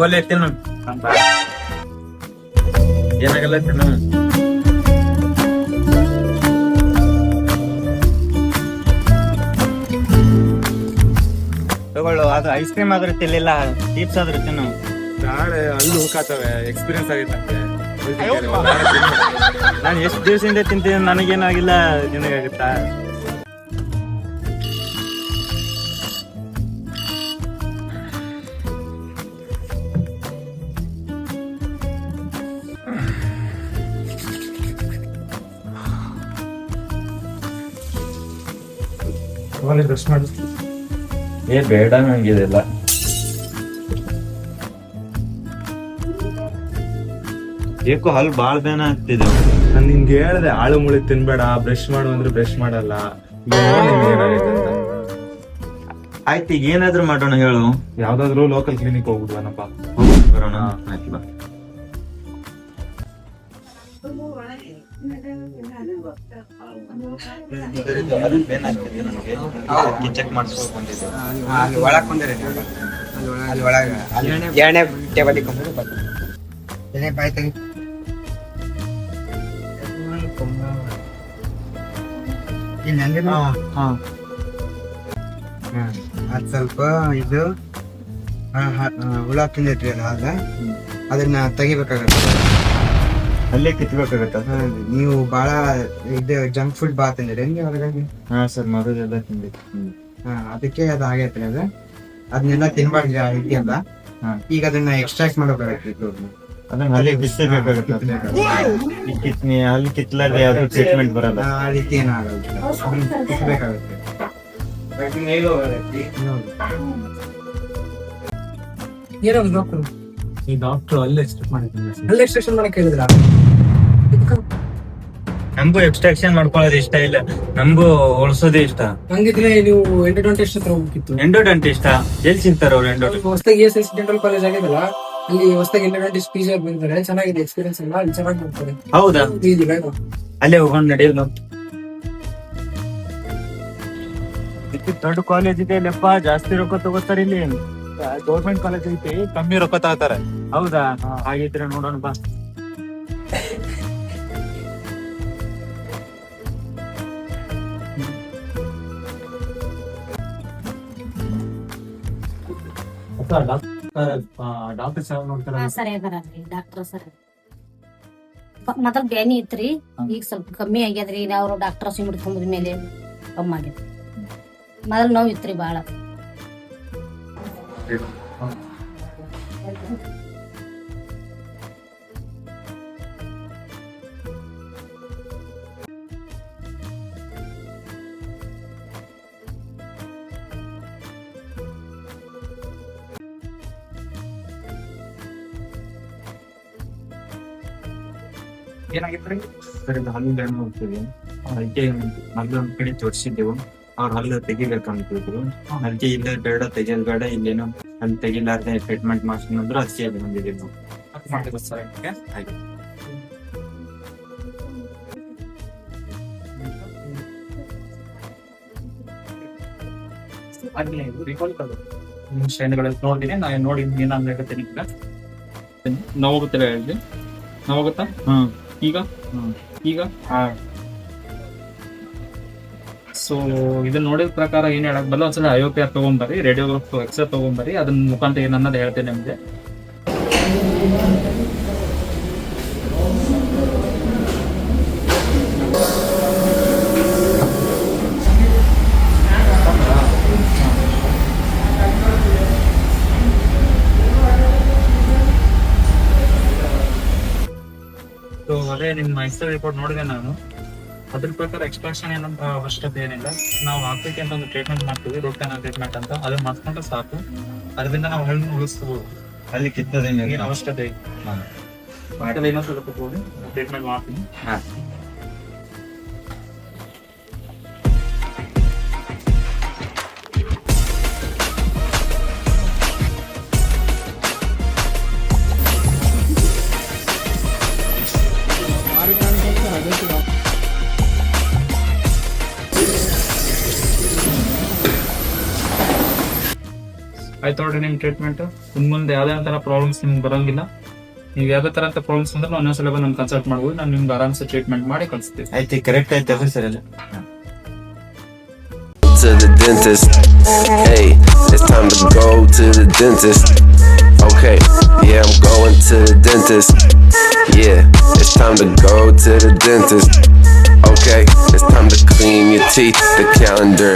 ಒಲೆ ತಿನ್ನು ಏನಾಗಲ್ಲ ತಿನ್ನು. ತಗೊಳ್ಳು, ಅದು ಐಸ್ ಕ್ರೀಮ್ ಆದ್ರೂ ತಿನ್ಲಿಲ್ಲ, ಟೀಪ್ಸ್ ಆದ್ರೂ ತಿನ್ನು. ನಾಳೆ ಅಲ್ಲಿ ಹೋಗಾತವೆ, ಎಕ್ಸ್ಪೀರಿಯನ್ಸ್ ಆಗೈತೆ. ನಾನು ಎಷ್ಟು ದಿವಸದಿಂದ ತಿಂತೀನಿ, ನನಗೇನಾಗಿಲ್ಲ, ನಿನಗಾಗುತ್ತಾ? ಬ್ರಷ್ ಮಾಡಿ. ಏ ಬೇಡ ನಂಗಿದೆಲ್ಲ. ಏಕೋ ಹಲ್ ಬಾಳ್ ಬೇನ ಆಗ್ತಿದೆ. ನಾನು ನಿಂಗೆ ಹೇಳ್ದೆ ಆಳು ಮುಳಿ ತಿನ್ಬೇಡ, ಬ್ರಷ್ ಮಾಡು ಅಂದ್ರೆ ಬ್ರಷ್ ಮಾಡಲ್ಲ. ಏನಾಗೈತೆ ಅಂತ. ಆಯ್ತು, ಈಗ ಏನಾದ್ರೂ ಮಾಡೋಣ ಹೇಳು. ಯಾವ್ದಾದ್ರು ಲೋಕಲ್ ಕ್ಲಿನಿಕ್ ಹೋಗ್ಬಿಡ್ವನಪ್ಪ. ಬರೋಣ. ಆಯ್ತು ಬಾ. ಚೆಕ್ ಮಾಡಿಸ್ಬೇಕು ಬಂದಿದ್ದೆ. ಅಲ್ಲಿ ಒಳಗೆ ಬಂದಿರಿ, ಅಲ್ಲಿ ಒಳಗೆ ಎರಡನೇ ಟೇಬಲ್ ಎಣ್ಣೆ ಬಾಯಿ ತೆಗಿ. ಅದ್ ಸ್ವಲ್ಪ ಇದು ಹುಳ ತಿಂದೈತ್ರಿ ಅದ, ಅದನ್ನ ತೆಗಿಬೇಕಾಗತ್ತೆ. ಅಲ್ಲೇ ಕಿತ್ಬೇಕಾಗತ್ತ. ನೀವು ಬಾಳ ಇದು ಜಂಕ್ ಫುಡ್ ಬಾ ತಿಂದಿರಿ ಹೊರಗಾಗಿ. ಹಾ ಸರ್, ಮೊದಲೆಲ್ಲ ತಿಂದಿತ್ತು. ಅದಕ್ಕೆ ಅದು ಆಗೈತ್ರಿ. ಅದನ್ನೆಲ್ಲ ತಿನ್ಬಾರ್ದು ಐತಿ ಅಲ್ಲ. ಈಗ ಅದನ್ನ ಎಕ್ಸ್ಟ್ರಾಕ್ಟ್ ಮಾಡೋಕಾಗತ್ತೆ. ಅದನ್ನ ಅಲ್ಲಿ ಬಿಸ್ಬೇಕಾಗತ್ತೆ. ಅಲ್ಲಿ ಕಿತ್ಲಾರ್ದೆ ಯಾವ್ದು ಟ್ರೀಟ್ಮೆಂಟ್ ಬರಲ್ಲ. ಆ ರೀತಿ ಏನಾಗಲ್ಲ, ಕಿತ್ಬೇಕಾಗತ್ತೆ. ಈ ಡಾಕ್ಟರ್ ಅಲ್ಲೇ ಎಕ್ಸ್ಟ್ರಾಕ್ಟ್ ಮಾಡಿದ್ದೀನಿ. ಅಲ್ಲಿ ಎಕ್ಸ್ಟ್ರಾಕ್ಷನ್ ಮಾಡಕ್ ಹೇಳಿದ್ರ? ನಮಗೂ ಎಕ್ಸ್ಟ್ರಾಕ್ಷನ್ ಮಾಡ್ಕೊಳ್ಳೋದು ಇಷ್ಟ ಇಲ್ಲ, ನಮಗೂ ಉಳಿಸೋದೇ ಇಷ್ಟ. ಹಂಗಿದ್ರೆ ನೀವು ಎಂಡೋಡಂಟಿಸ್ಟ್ ಹತ್ರ ಹೋಗ್ಬೇಕಿತ್ತು. ಎಂಡೋಡಂಟಿಸ್ಟ್ ಎಲ್ಲಿ ಚಿಂತಾರ ಅವ್ರು? ಎಂಡೋಡಂಟಿಸ್ಟ್ ಹೊಸದಾಗಿ ESS ಡೆಂಟಲ್ ಕಾಲೇಜ್ ಆಗಿದಲ್ಲ, ಅಲ್ಲಿ ಹೊಸದಾಗಿ ಎಂಡೋಡಂಟಿಸ್ಟ್ PG ಆಗಿ ಬಂದಿದ್ದಾರೆ. ಚೆನ್ನಾಗಿದೆ ಎಕ್ಸ್ಪೀರಿಯನ್ಸ್ ಎಲ್ಲ, ಅಲ್ಲಿ ಚೆನ್ನಾಗಿ ಮಾಡ್ತಾರೆ. ಹೌದಾ? ಅಲ್ಲೇ ಹೋಗೋಣ ನಡೆಯೋದು. ದೊಡ್ಡ ಕಾಲೇಜ್ ಇದೆ ಲೆಪ್ಪ, ಜಾಸ್ತಿ ರೊಕ್ಕ ತಗೋತಾರೆ ಇಲ್ಲಿ. ಗೌರ್ಮೆಂಟ್ ಕಾಲೇಜ್ ಐತಿ, ಕಮ್ಮಿ ರೊಕ್ಕ ತಗೋತಾರೆ. ಹೌದಾ? ಹಾಗಿದ್ರೆ ನೋಡೋಣ ಬಾ. ಡಾಕ್ಟರ್ ಸಾಹೇಬ್ ನೋಡ್ತಾರೆ. ಸರಿ ಅದಾರ್ರಿ ಡಾಕ್ಟರ್ ಸರ್. ಮೊದಲ್ ಬ್ಯಾನಿ ಇತ್ರಿ, ಈಗ ಸ್ವಲ್ಪ ಕಮ್ಮಿ ಆಗ್ಯದ್ರಿ. ಅವ್ರು ಡಾಕ್ಟರ್ ಸಿಮಿಡ್ಕೊಂಬದ ಮೇಲೆ ಕಮ್ಮಿ ಆಗ್ಯದ. ಮೊದಲ್ ನೋವು ಇತ್ರಿ ಬಾಳ. ಏನಾಗಿತ್ರಿ? ಸರ್, ಇದು ಹಲ್ಲು ಬೇಡ ಹೋಗ್ತೀವಿ. ಅದಕ್ಕೆ ಮೊದ್ಲೊಂದ್ ಕಡೆ ತೋರಿಸಿದ್ದೆವು, ಅವ್ರ ಹಲ್ಲು ತೆಗಿಬೇಕಂತಿದ್ರು. ಅದಕ್ಕೆ ಇಲ್ಲ ಬೇಡ, ತೆಗಿಯೋದ್ ಬೇಡ, ಇಲ್ಲೇನು ಹಲ್ಲು ತೆಗಿಲಾರ್ದೆ ಟ್ರೀಟ್ಮೆಂಟ್ ಮಾಡ್ಸೋಣ, ಅದಕ್ಕೆ ಬಂದಿದ್ದೀವಿ ನಾವು. ಹಾಗೆ ನೋಡಿದೀನಿ ನಾನು, ನೋಡಿ ಏನಾಗುತ್ತೆ ನಿಮ್ಗೆ ನೋವಾಗುತ್ತಿಲ್ಲ ಹೇಳಿ. ನೋವಾಗುತ್ತಾ? ಈಗ ಈಗ ಸೊ ಇದನ್ನ ನೋಡಿದ ಪ್ರಕಾರ ಏನ್ ಹೇಳಕ್ ಬಲ್ಲ, ಒಂದ್ಸಲ IOPR ತಗೊಂಬರಿ, ರೇಡಿಯೋ ಎಕ್ಸ್ರೇ ತಗೊಂಬರಿ. ಅದನ್ನ ಮುಖಾಂತರ ಏನನ್ನೋದು ಹೇಳ್ತೇನೆ ನಿಮ್ಗೆ. ಸೊ ಅದೇ ನಿಮ್ಮ ಎಕ್ಸ್ರೇ ರಿಪೋರ್ಟ್ ನೋಡಿದೆ ನಾನು. ಅದ್ರ ಪ್ರಕಾರ ಎಕ್ಸ್ಟ್ರಾಕ್ಷನ್ ಏನಂತ ಅವಶ್ಯಕತೆ ಏನಿಲ್ಲ. ನಾವು ಹಾಕ್ಲಿಕ್ಕೆ ಅಂತ ಒಂದು ಟ್ರೀಟ್ಮೆಂಟ್ ಮಾಡ್ತೀವಿ, ರೂಟ್ ಕ್ಯಾನಲ್ ಟ್ರೀಟ್ಮೆಂಟ್ ಅಂತ. ಅದನ್ನ ಮಾಡ್ಕೊಂಡ್ರೆ ಸಾಕು, ಅದರಿಂದ ನಾವು ಹಣ್ಣು ಉಳಿಸ್ಕೋಬಹುದು. ಅಲ್ಲಿ ಕಿತ್ತದ ಏನು ಅವಶ್ಯಕತೆ ಇಲ್ಲ. ಇನ್ನೊಂದು ಸ್ವಲ್ಪ ಟ್ರೀಟ್ಮೆಂಟ್ ಮಾಡ್ತೀನಿ. ಆಯ್ತು ನೋಡ್ರಿ ನಿಮ್ ಟ್ರೀಟ್ಮೆಂಟ್. ಇನ್ ಮುಂದೆ ಯಾವ್ದೇ ತರ ಪ್ರಾಬ್ಲಮ್ಸ್ ನಿಮ್ಗೆ ಬರಂಗಿಲ್ಲ. ನೀವು ಯಾವ್ದೇ ತರ ಪ್ರಾಬ್ಲಮ್ಸ್ ಅಂದ್ರೆ ನಾವು ಇನ್ನೊಂದ್ಸಲ ಬಂದು ನಮ್ಗೆ ಕನ್ಸಲ್ಟ್ ಮಾಡ್ಬೋದು. ನಾನು ನಿಮ್ಗೆ ಆರಾಮ್ಸೆ ಟ್ರೀಟ್ಮೆಂಟ್ ಮಾಡಿ ಕಳಿಸ್ತೀವಿ. ಆಯ್ತು, ಕರೆಕ್ಟ್ ಆಯ್ತು ಸರ್ ಎಲ್ಲ. To the dentist. Hey, it's time to go to the dentist. Okay, yeah, I'm going to the dentist. Yeah, it's time to go to the dentist. Okay, it's time to clean your teeth. The calendar